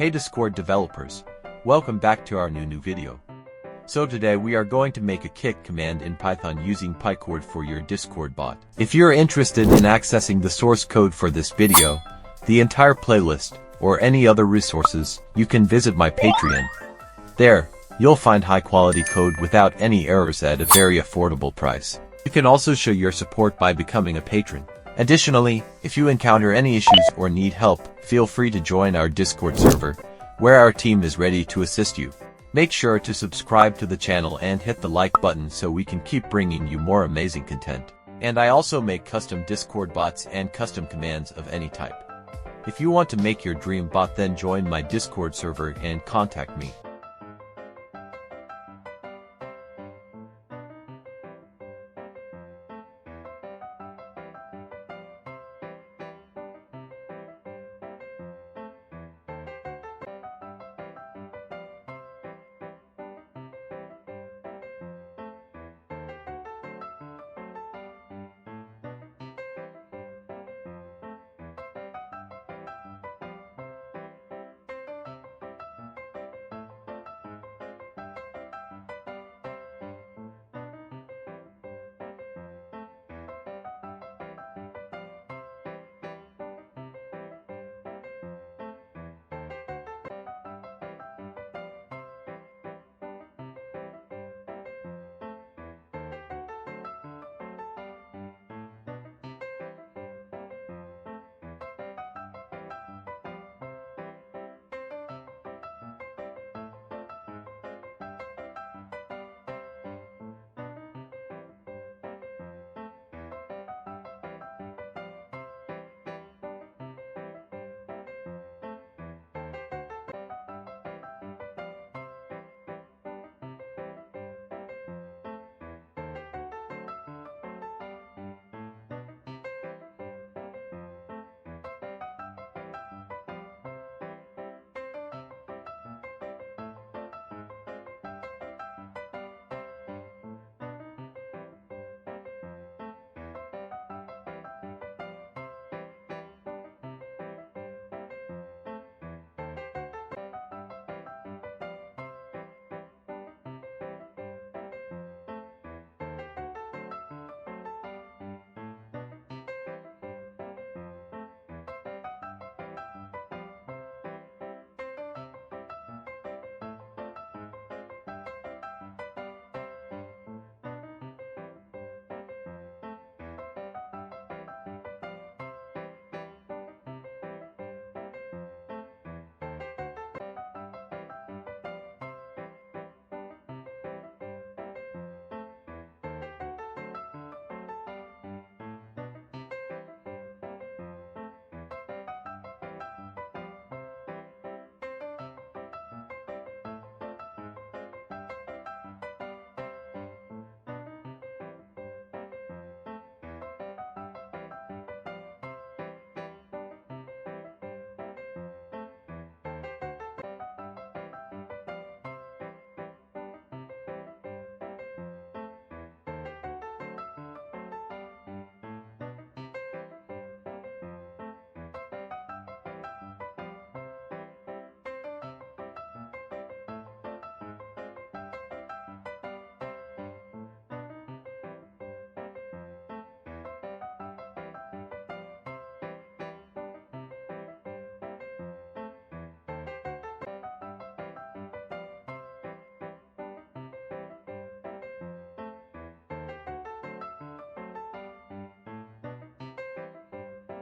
Hey Discord developers, welcome back to our new video. So today we are going to make a kick command in Python using Pycord for your Discord bot. If you're interested in accessing the source code for this video, the entire playlist, or any other resources, you can visit my Patreon. There, you'll find high-quality code without any errors at a very affordable price. You can also show your support by becoming a patron. Additionally, if you encounter any issues or need help, feel free to join our Discord server, where our team is ready to assist you. Make sure to subscribe to the channel and hit the like button so we can keep bringing you more amazing content. And I also make custom Discord bots and custom commands of any type. If you want to make your dream bot, then join my Discord server and contact me.